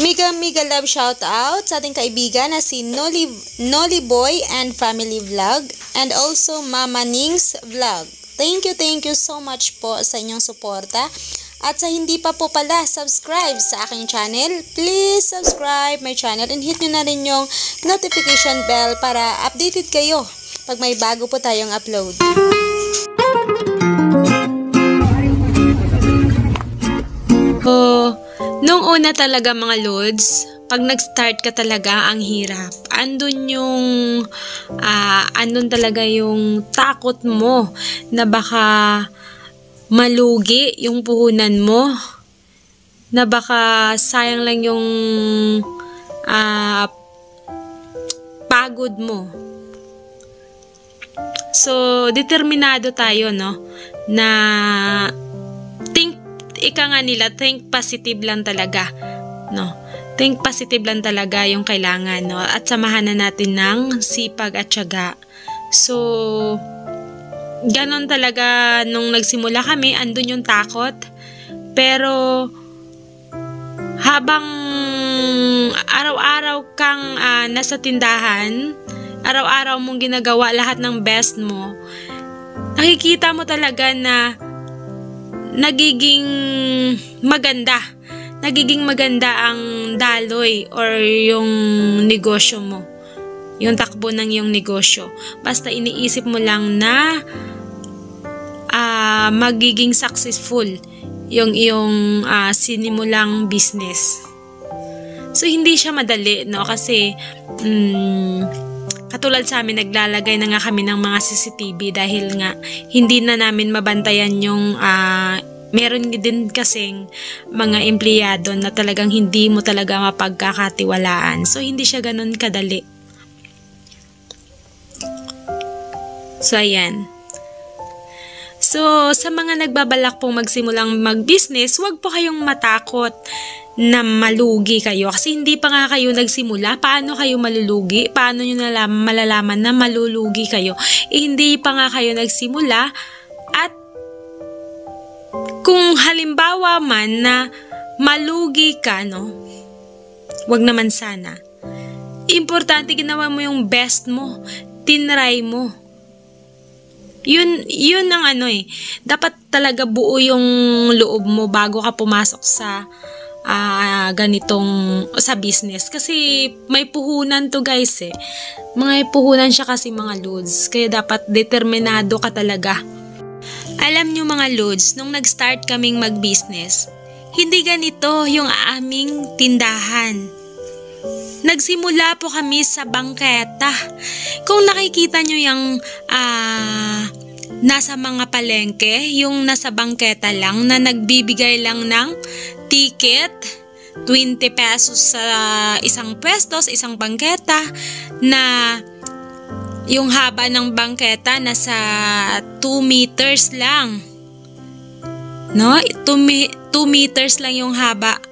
Mega mega love shout out sa ating kaibigan na si Noli Boy and Family Vlog and also Mama Nings Vlog. Thank you so much po sa inyong suporta. At sa hindi pa po pala subscribe sa aking channel, please subscribe my channel and hit nyo na rin yung notification bell para updated kayo pag may bago po tayong upload. Nung una talaga mga lods, pag nag-start ka talaga ang hirap. Andun talaga yung takot mo na baka malugi yung puhunan mo. Na baka sayang lang yung pagod mo. So, determinado tayo, no? Na think positive lang talaga, no? Think positive lang talaga yung kailangan, no? At samahan na natin ng sipag at tiyaga. So, ganon talaga nung nagsimula kami, andun yung takot. Pero, habang araw-araw kang nasa tindahan, araw-araw mong ginagawa lahat ng best mo, nakikita mo talaga na nagiging maganda ang daloy or yung negosyo mo, yung takbo ng yung negosyo. Basta iniisip mo lang na magiging successful yung iyong sinimulang business. So hindi siya madali, no? Kasi katulad sa amin, naglalagay na nga kami ng mga CCTV dahil nga hindi na namin mabantayan yung meron din kasing mga empleyado na talagang hindi mo talaga mapagkakatiwalaan. So, hindi siya ganun kadali. So, ayan. So, sa mga nagbabalak pong magsimulang mag-business, huwag po kayong matakot na malugi kayo. Kasi hindi pa nga kayo nagsimula. Paano kayo malulugi? Paano nyo malalaman na malulugi kayo? Hindi pa nga kayo nagsimula. At kung halimbawa man na malugi ka, no? Huwag naman sana. Importante, ginawa mo yung best mo. Tinry mo. Yun ang dapat talaga buo yung loob mo bago ka pumasok sa sa business. Kasi may puhunan to, guys, eh. Mga puhunan siya kasi, mga loads. Kaya dapat determinado ka talaga. Alam nyo mga loads, nung nag-start kaming mag-business, hindi ganito yung aming tindahan. Nagsimula po kami sa bangketa. Kung nakikita nyo yung nasa mga palengke, yung nasa bangketa lang, na nagbibigay lang ng ticket, 20 pesos sa isang pwesto, sa isang bangketa, na yung haba ng bangketa nasa 2 meters lang. No? 2 meters lang yung haba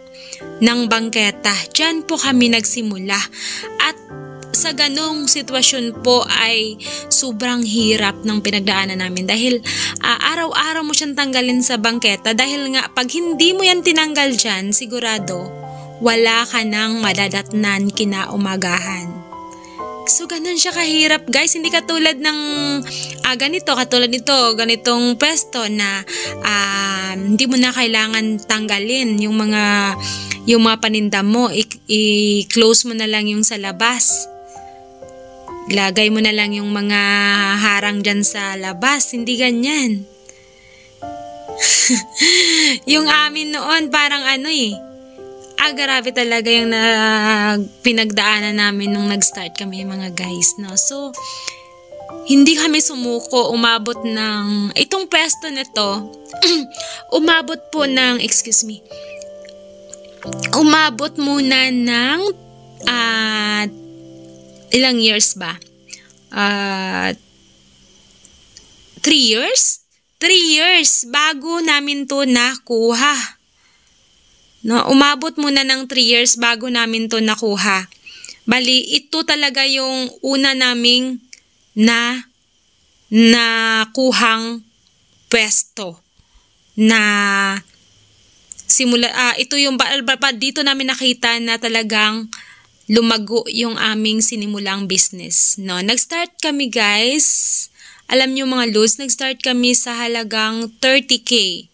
ng bangketa. Diyan po kami nagsimula. At sa ganong sitwasyon po ay sobrang hirap ng pinagdaanan namin. Dahil araw-araw mo siyang tanggalin sa bangketa. Dahil nga pag hindi mo yan tinanggal dyan, sigurado wala ka nang madadatnan kinaumagahan. So, ganun siya kahirap, guys. Hindi katulad ng ganitong pwesto na hindi mo na kailangan tanggalin yung mga paninda mo. I-close mo na lang yung sa labas. Lagay mo na lang yung mga harang dyan sa labas. Hindi ganyan. Yung amin noon, parang grabe talaga yung pinagdaanan namin nung nag-start kami, mga guys, no? So, hindi kami sumuko. Umabot ng, itong pwesto nito, umabot muna ng, ilang years ba? 3 years? 3 years bago namin to nakuha. No, umabot muna ng 3 years bago namin to nakuha. Bali, ito talaga yung una naming nakuhang pwesto na ito yung dito namin nakita na talagang lumago yung aming sinimulang business, no? Nag-start kami, guys. Alam niyo mga lods, nag-start kami sa halagang 30K.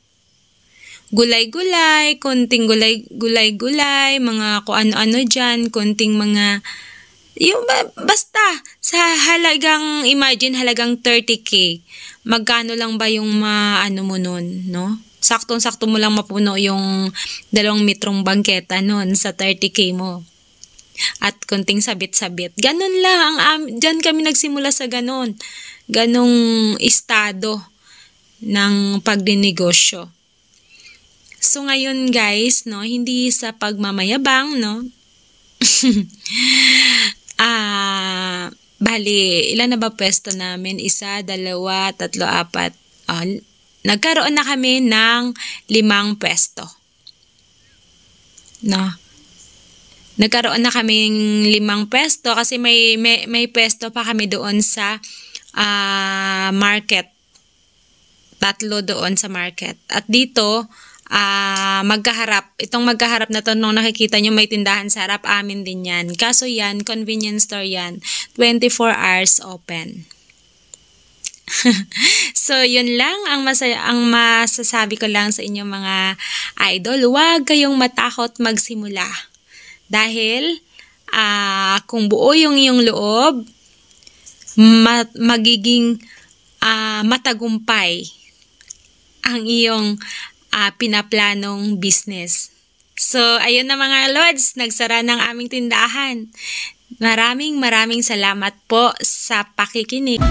Gulay-gulay, konting gulay-gulay, mga kung ano-ano dyan, konting mga, basta, sa halagang, imagine halagang 30K. Magkano lang ba yung maano mo nun, no? Saktong-sakto mo lang mapuno yung 2 metrong bangketa nun sa 30K mo. At konting sabit-sabit. Ganon lang, dyan kami nagsimula sa ganon. Ganong estado ng pagdinegosyo. So ngayon guys, no, hindi sa pagmamayabang, no. Bali, ilan na ba pwesto namin? 1, 2, 3, 4. Nagkaroon na kami ng 5 pwesto. No. Nagkaroon na kaming 5 pwesto kasi may pwesto pa kami doon sa market. 3 doon sa market. At dito, magkaharap. Itong magkaharap na to, nung nakikita nyo may tindahan sa harap, amin din yan. Kaso yan, convenience store yan. 24 hours open. So, yun lang ang masasabi ko lang sa inyo mga idol. Huwag kayong matakot magsimula. Dahil, kung buo yung iyong loob, magiging matagumpay ang iyong pinaplanong business. So, ayun na mga lods, nagsara ng aming tindahan. Maraming salamat po sa pakikinig.